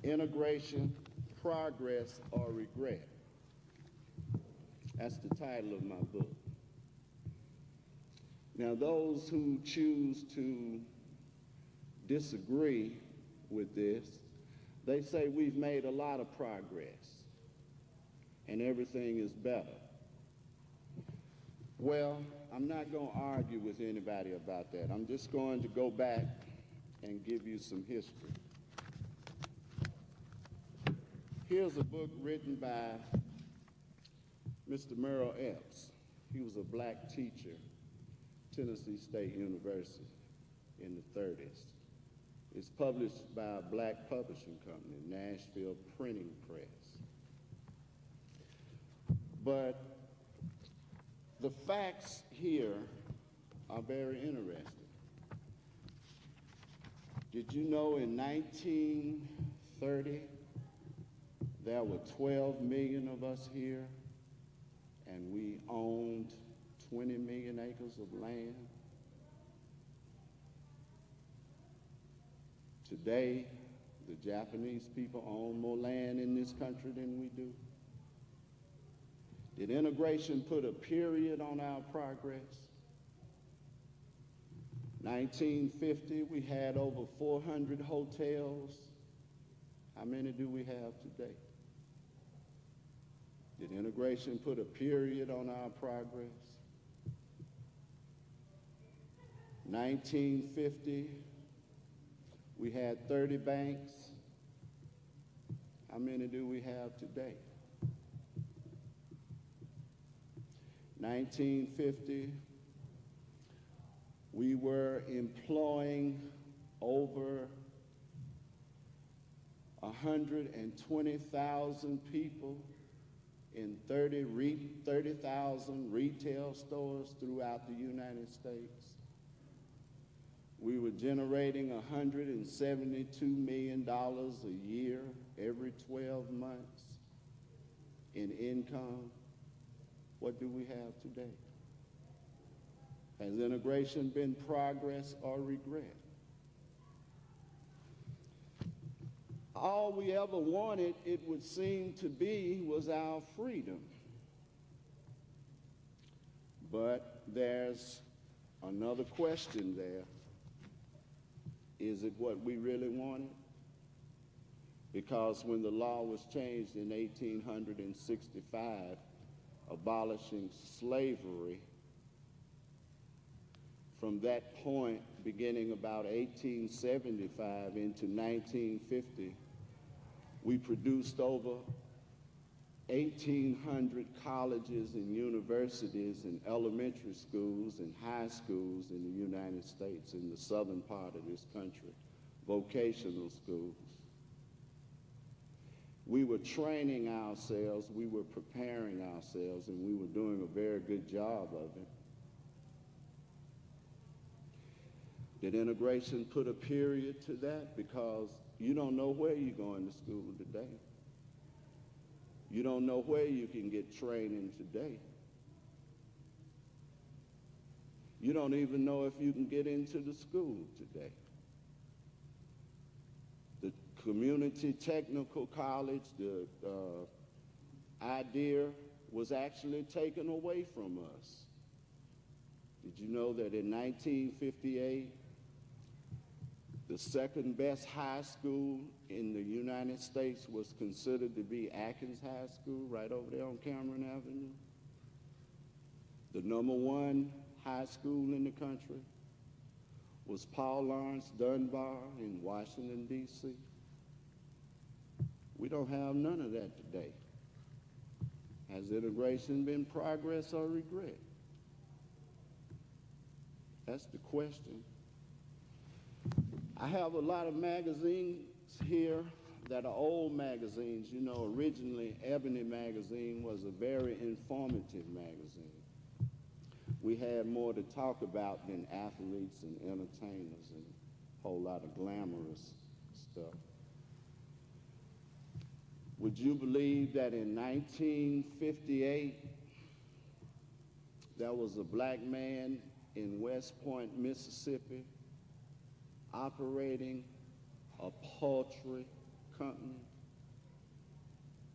Integration, Progress, or Regret. That's the title of my book. Now, those who choose to disagree with this, they say we've made a lot of progress and everything is better. Well, I'm not going to argue with anybody about that. I'm just going to go back and give you some history. Here's a book written by Mr. Merrill Epps. He was a black teacher, Tennessee State University in the 30s. It's published by a black publishing company, Nashville Printing Press. But the facts here are very interesting. Did you know in 1930 there were 12 million of us here and we owned 20 million acres of land? Today, the Japanese people own more land in this country than we do. Did integration put a period on our progress? 1950, we had over 400 hotels. How many do we have today? Did integration put a period on our progress? 1950, we had 30 banks. How many do we have today? 1950, we were employing over 120,000 people in 30,000 retail stores throughout the United States. We were generating $172 million a year every 12 months in income. What do we have today? Has integration been progress or regret? All we ever wanted, it would seem to be, was our freedom. But there's another question there. Is it what we really wanted? Because when the law was changed in 1865, abolishing slavery, from that point, beginning about 1875 into 1950, we produced over 1,800 colleges and universities and elementary schools and high schools in the United States, in the southern part of this country, vocational schools. We were training ourselves, we were preparing ourselves, and we were doing a very good job of it. Did integration put a period to that? Because you don't know where you're going to school today. You don't know where you can get training today. You don't even know if you can get into the school today. The community technical college, the idea was actually taken away from us. Did you know that in 1958, the second best high school in the United States was considered to be Atkins High School right over there on Cameron Avenue? The number one high school in the country was Paul Laurence Dunbar in Washington, D.C. We don't have none of that today. Has integration been progress or regret? That's the question. I have a lot of magazines here that are old magazines. You know, originally Ebony magazine was a very informative magazine. We had more to talk about than athletes and entertainers and a whole lot of glamorous stuff. Would you believe that in 1958 there was a black man in West Point, Mississippi, operating a poultry company.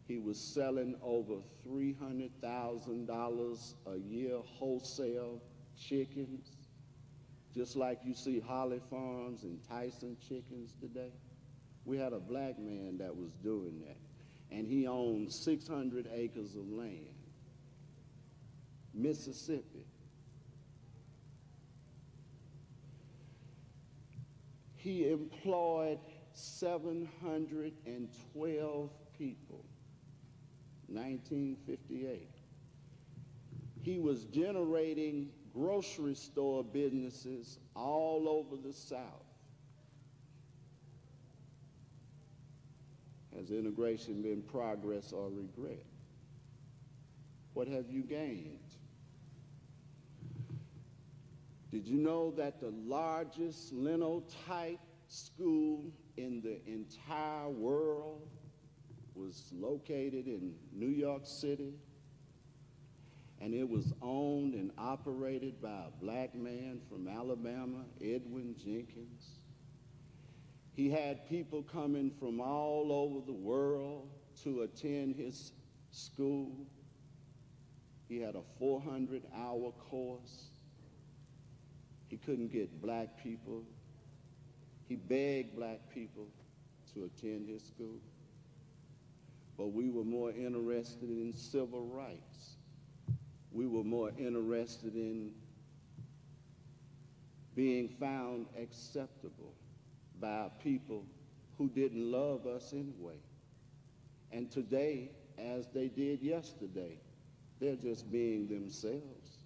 He was selling over $300,000 a year wholesale chickens, just like you see Holly Farms and Tyson chickens today. We had a black man that was doing that, and he owned 600 acres of land, Mississippi. He employed 712 people, 1958. He was generating grocery store businesses all over the South. Has integration been progress or regret? What have you gained? Did you know that the largest linotype school in the entire world was located in New York City? And it was owned and operated by a black man from Alabama, Edwin Jenkins. He had people coming from all over the world to attend his school. He had a 400-hour course. He couldn't get black people. He begged black people to attend his school. But we were more interested in civil rights. We were more interested in being found acceptable by people who didn't love us anyway. And today, as they did yesterday, they're just being themselves.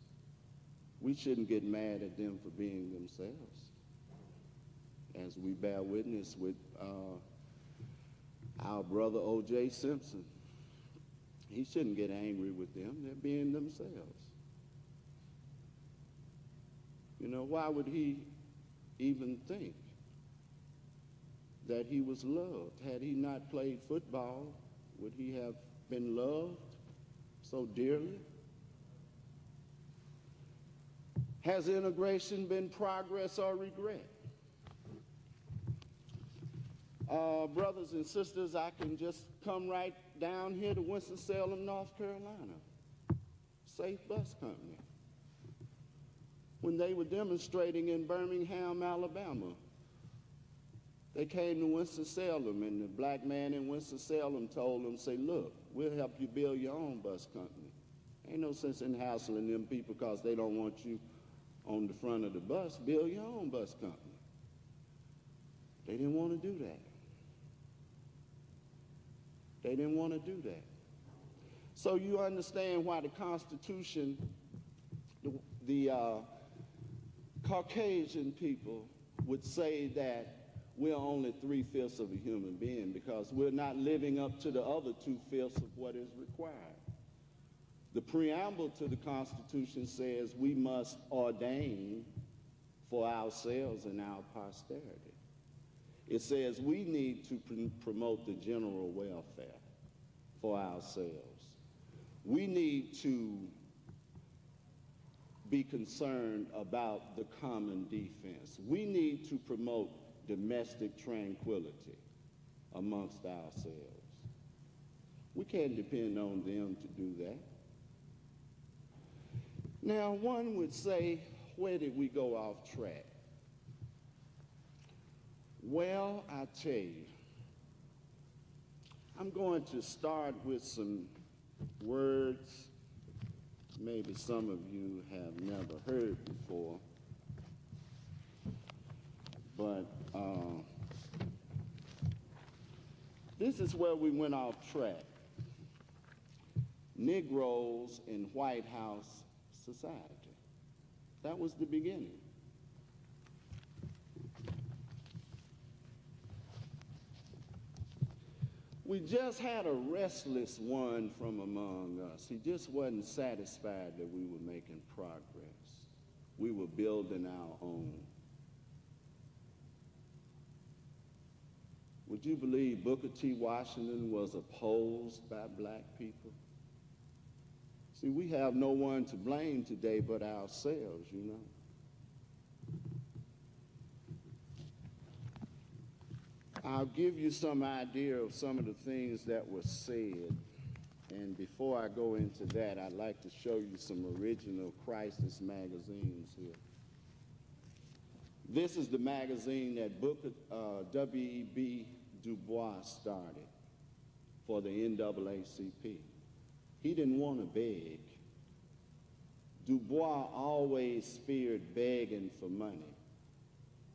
We shouldn't get mad at them for being themselves. As we bear witness with our brother O.J. Simpson, he shouldn't get angry with them. They're being themselves. You know, why would he even think that he was loved? Had he not played football, would he have been loved so dearly? Has integration been progress or regret? Brothers and sisters, I can just come right down here to Winston-Salem, North Carolina. Safe Bus Company. When they were demonstrating in Birmingham, Alabama, they came to Winston-Salem, and the black man in Winston-Salem told them, say, look, we'll help you build your own bus company. Ain't no sense in hassling them people because they don't want you on the front of the bus. Build your own bus company. They didn't want to do that. They didn't want to do that. So you understand why the Constitution, the Caucasian people would say that we're only 3/5 of a human being because we're not living up to the other 2/5 of what is required. The preamble to the Constitution says we must ordain for ourselves and our posterity. It says we need to promote the general welfare for ourselves. We need to be concerned about the common defense. We need to promote domestic tranquility amongst ourselves. We can't depend on them to do that. Now, one would say, where did we go off track? Well, I tell you, I'm going to start with some words maybe some of you have never heard before, but this is where we went off track. Negroes in White House society. That was the beginning. We just had a restless one from among us. He just wasn't satisfied that we were making progress. We were building our own. Would you believe Booker T. Washington was opposed by black people? See, we have no one to blame today but ourselves, you know. I'll give you some idea of some of the things that were said. And before I go into that, I'd like to show you some original Crisis magazines here. This is the magazine that Booker W.E.B. Du Bois started for the NAACP. He didn't want to beg. Du Bois always feared begging for money.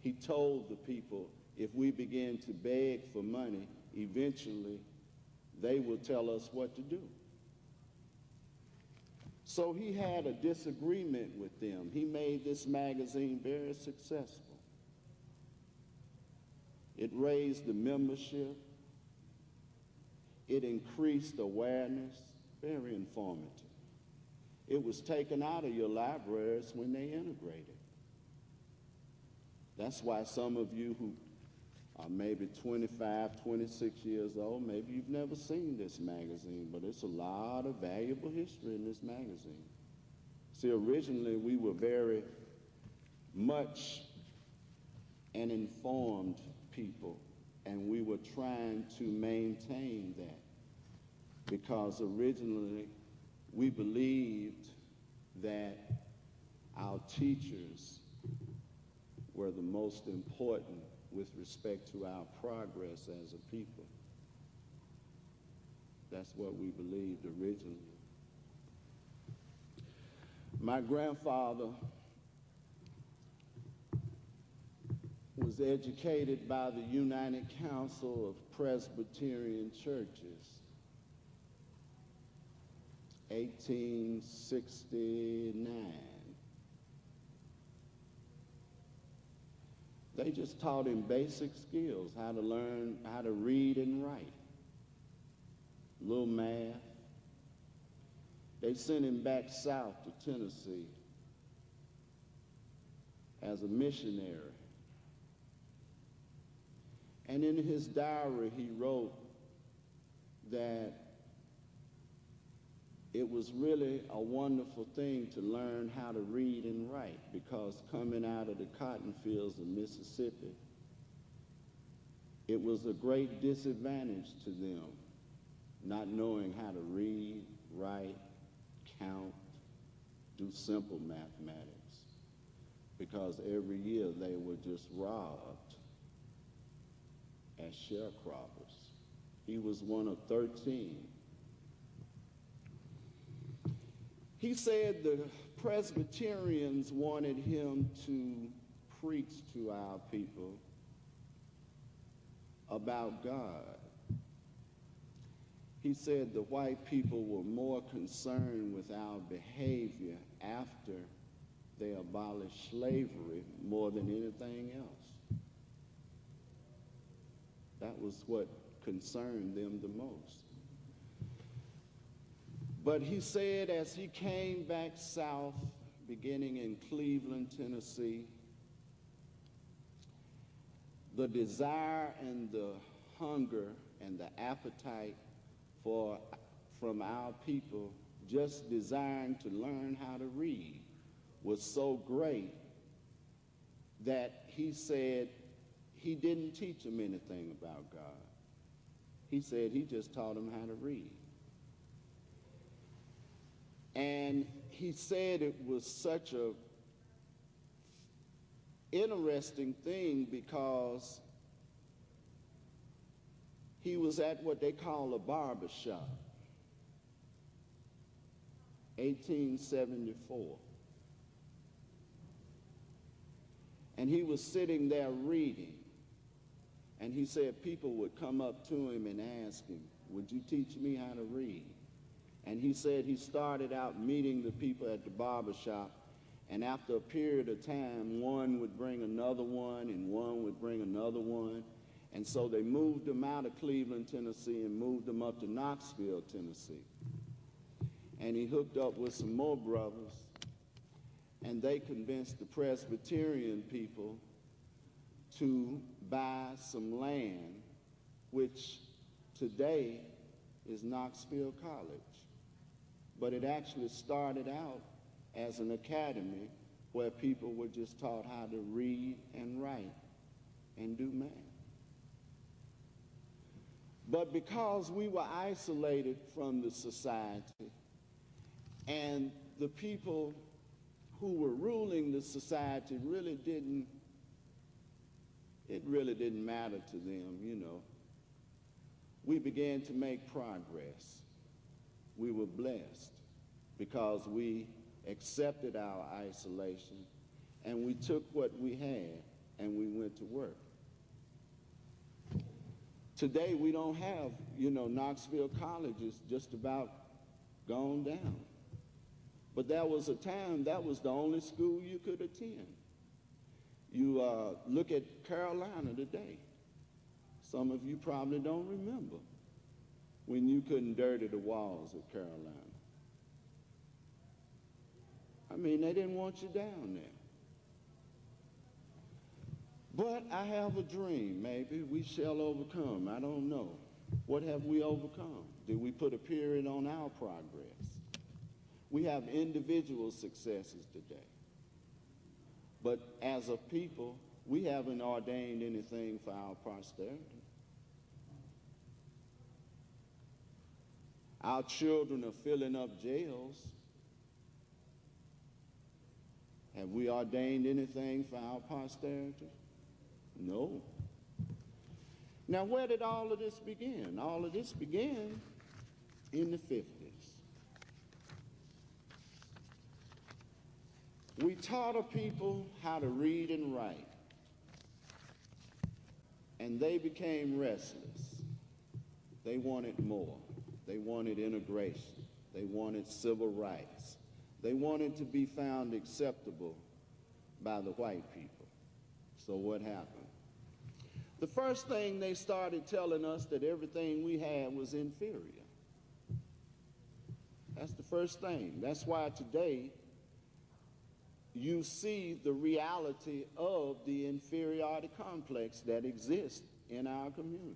He told the people, if we begin to beg for money, eventually they will tell us what to do. So he had a disagreement with them. He made this magazine very successful. It raised the membership. It increased awareness, very informative. It was taken out of your libraries when they integrated. That's why some of you who are maybe 25, 26 years old, maybe you've never seen this magazine, but it's a lot of valuable history in this magazine. See, originally we were very much an informed people, and we were trying to maintain that because originally we believed that our teachers were the most important with respect to our progress as a people. That's what we believed originally. My grandfather was educated by the United Council of Presbyterian Churches, 1869. They just taught him basic skills, how to learn how to read and write, a little math. They sent him back south to Tennessee as a missionary. And in his diary, he wrote that it was really a wonderful thing to learn how to read and write, because coming out of the cotton fields of Mississippi, it was a great disadvantage to them not knowing how to read, write, count, do simple mathematics, because every year they were just robbed as sharecroppers. He was one of 13. He said the Presbyterians wanted him to preach to our people about God. He said the white people were more concerned with our behavior after they abolished slavery more than anything else. That was what concerned them the most. But he said as he came back south, beginning in Cleveland, Tennessee, the desire and the hunger and the appetite from our people just desiring to learn how to read was so great that he said he didn't teach them anything about God. He said he just taught them how to read. And he said it was such a interesting thing because he was at what they call a barber shop, 1874. And he was sitting there reading. And he said people would come up to him and ask him, "Would you teach me how to read?" And he said he started out meeting the people at the barber shop, and after a period of time, one would bring another one, and one would bring another one. And so they moved him out of Cleveland, Tennessee, and moved him up to Knoxville, Tennessee. And he hooked up with some more brothers, and they convinced the Presbyterian people to buy some land, which today is Knoxville College. But it actually started out as an academy where people were just taught how to read and write and do math. But because we were isolated from the society, and the people who were ruling the society really didn't matter to them, you know, we began to make progress. We were blessed because we accepted our isolation and we took what we had and we went to work. Today we don't have, you know, Knoxville College is just about gone down. But there was a time that was the only school you could attend. You look at Carolina today. Some of you probably don't remember when you couldn't dirty the walls at Carolina. I mean, they didn't want you down there. But I have a dream. Maybe we shall overcome. I don't know. What have we overcome? Did we put a period on our progress? We have individual successes today. But as a people, we haven't ordained anything for our posterity. Our children are filling up jails. Have we ordained anything for our posterity? No. Now, where did all of this begin? All of this began in the 50s. We taught a people how to read and write, and they became restless. They wanted more. They wanted integration. They wanted civil rights. They wanted to be found acceptable by the white people. So what happened? The first thing they started telling us that everything we had was inferior. That's the first thing. That's why today you see the reality of the inferiority complex that exists in our community.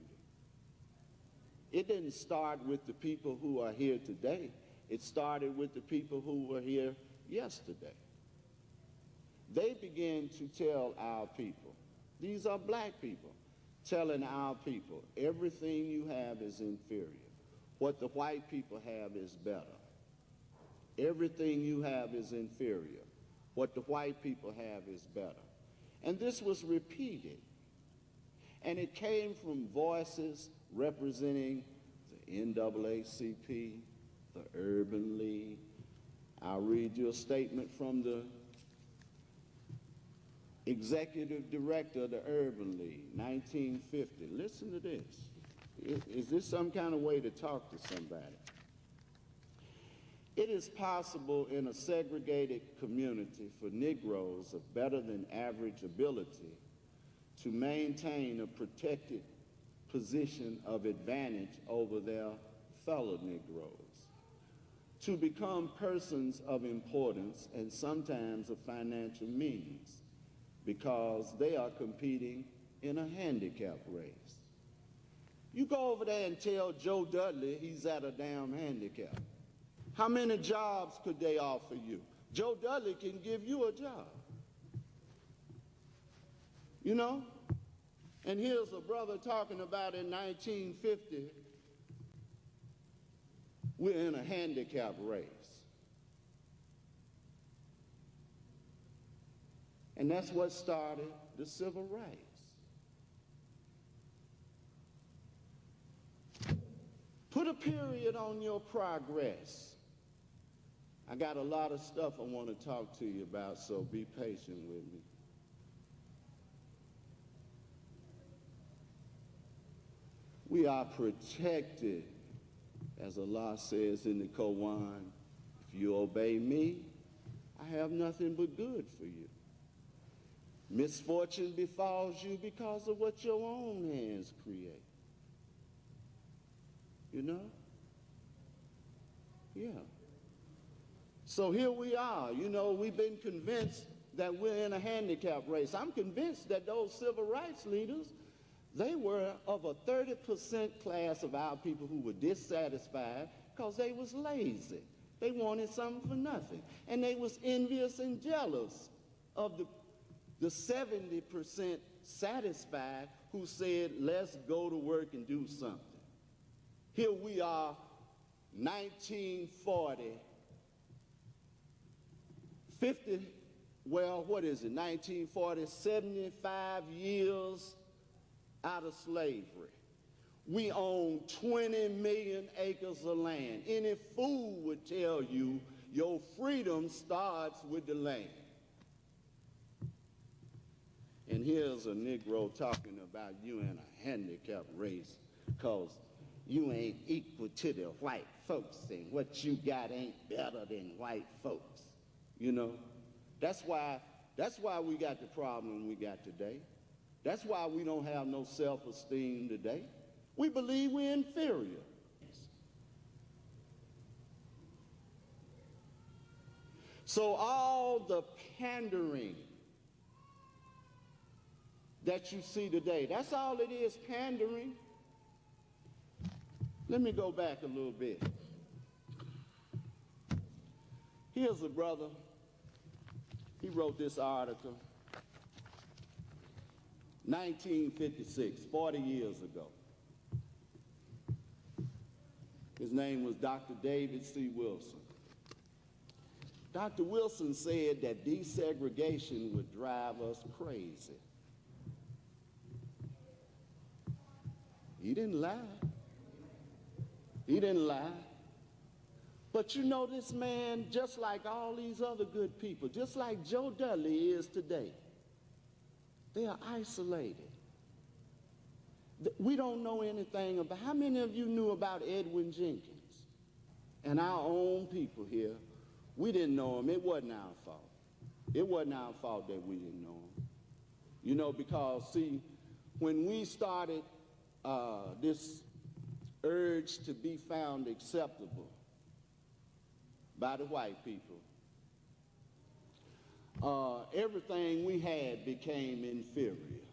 It didn't start with the people who are here today. It started with the people who were here yesterday. They began to tell our people, these are black people, telling our people, everything you have is inferior. What the white people have is better. Everything you have is inferior. What the white people have is better. And this was repeated. And it came from voices representing the NAACP, the Urban League. I'll read you a statement from the executive director of the Urban League, 1950. Listen to this. Is this some kind of way to talk to somebody? It is possible in a segregated community for Negroes of better than average ability to maintain a protected position of advantage over their fellow Negroes, to become persons of importance and sometimes of financial means because they are competing in a handicap race. You go over there and tell Joe Dudley he's at a damn handicap. How many jobs could they offer you? Joe Dudley can give you a job. You know? And here's a brother talking about in 1950, we're in a handicap race. And that's what started the civil rights. Put a period on your progress. I got a lot of stuff I want to talk to you about, so be patient with me. We are protected, as Allah says in the Quran, if you obey me, I have nothing but good for you. Misfortune befalls you because of what your own hands create. You know? Yeah. So here we are. You know, we've been convinced that we're in a handicap race. I'm convinced that those civil rights leaders, they were of a 30% class of our people who were dissatisfied because they was lazy. They wanted something for nothing. And they was envious and jealous of the 70% satisfied who said, let's go to work and do something. Here we are, 1940, 50, well, what is it, 1940, 75 years out of slavery. We own 20 million acres of land. Any fool would tell you your freedom starts with the land. And here's a Negro talking about you in a handicapped race because you ain't equal to the white folks and what you got ain't better than white folks. You know, that's why we got the problem we got today. That's why we don't have no self-esteem today. We believe we're inferior. So all the pandering that you see today, that's all it is, pandering. Let me go back a little bit. Here's a brother, he wrote this article, 1956, 40 years ago. His name was Dr. David C. Wilson. Dr. Wilson said that desegregation would drive us crazy. He didn't lie. He didn't lie. But you know, this man, just like all these other good people, just like Joe Dudley is today, they are isolated. We don't know anything about, how many of you knew about Edwin Jenkins? And our own people here, we didn't know him. It wasn't our fault. It wasn't our fault that we didn't know him. You know, because see, when we started this urge to be found acceptable by the white people, everything we had became inferior.